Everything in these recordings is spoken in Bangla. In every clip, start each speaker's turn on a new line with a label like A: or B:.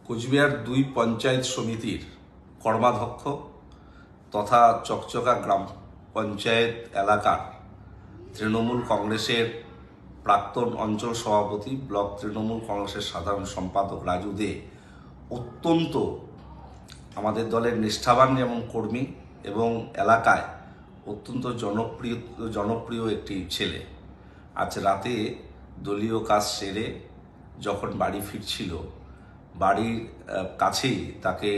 A: কোচবিহার ২ পঞ্চায়েত সমিতির কর্মাধ্যক্ষ তথা চকচকা গ্রাম পঞ্চায়েত এলাকার তৃণমূল কংগ্রেসের প্রাক্তন অঞ্চল সভাপতি, ব্লক তৃণমূল কংগ্রেসের সাধারণ সম্পাদক রাজু দে অত্যন্ত আমাদের দলের নিষ্ঠাবান যেমন কর্মী এবং এলাকায় অত্যন্ত জনপ্রিয় একটি ছেলে। আজ রাতে দলীয় কাজ সেরে যখন বাড়ি ফিরছিল, বাড়ির কাছেই তাকে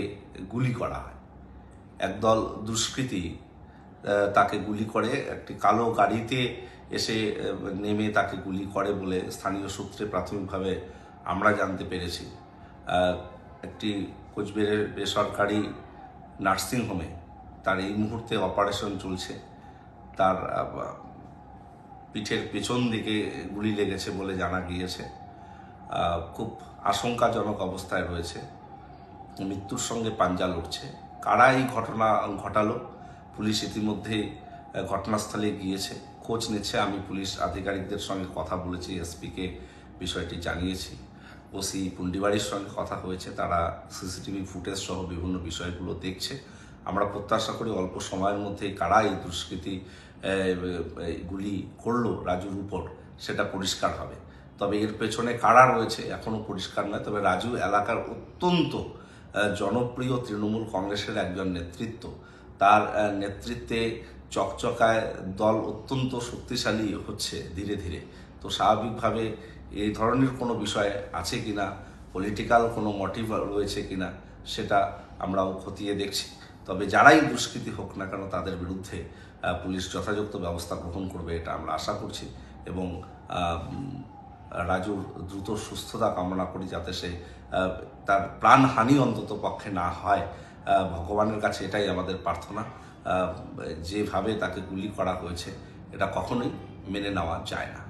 A: গুলি করা হয়। একদল দুষ্কৃতী তাকে গুলি করে, একটি কালো গাড়িতে এসে নেমে তাকে গুলি করে বলে স্থানীয় সূত্রে প্রাথমিকভাবে আমরা জানতে পেরেছি। একটি কোচবিহারের বেসরকারি নার্সিংহোমে তার এই মুহূর্তে অপারেশন চলছে। তার পিঠের পেছন দিকে গুলি লেগেছে বলে জানা গিয়েছে। খুব আশঙ্কাজনক অবস্থায় রয়েছে, মৃত্যুর সঙ্গে পাঞ্জা লড়ছে। কারা এই ঘটনা ঘটালো, পুলিশ ইতিমধ্যে ঘটনাস্থলে গিয়েছে, খোঁজ নিচ্ছে। আমি পুলিশ আধিকারিকদের সঙ্গে কথা বলেছি, এসপিকে বিষয়টি জানিয়েছি, ওসি পুন্ডিবাড়ির সঙ্গে কথা হয়েছে। তারা সিসিটিভি ফুটেজ সহ বিভিন্ন বিষয়গুলো দেখছে। আমরা প্রত্যাশা করি অল্প সময়ের মধ্যেই কারা এই দুষ্কৃতী গুলি করলো রাজুর উপর সেটা পরিষ্কার হবে। তবে এর পেছনে কারা রয়েছে এখনো পরিষ্কার নয়। তবে রাজু এলাকার অত্যন্ত জনপ্রিয় তৃণমূল কংগ্রেসের একজন নেতৃত্ব। তার নেতৃত্বে চকচকায় দল অত্যন্ত শক্তিশালী হচ্ছে ধীরে ধীরে। তো স্বাভাবিকভাবে এই ধরনের কোনো বিষয় আছে কিনা, পলিটিক্যাল কোনো মোটিভ রয়েছে কিনা, সেটা আমরাও খতিয়ে দেখছি। তবে যারাই দুষ্কৃতী হোক না কেন, তাদের বিরুদ্ধে পুলিশ যথাযথ ব্যবস্থা গ্রহণ করবে এটা আমরা আশা করছি। এবং রাজুর দ্রুত সুস্থতা কামনা করি, যাতে সে তার প্রাণহানি অন্তত পক্ষে না হয়। ভগবানের কাছে এটাই আমাদের প্রার্থনা। যেভাবে তাকে গুলি করা হয়েছে এটা কখনোই মেনে নেওয়া যায় না।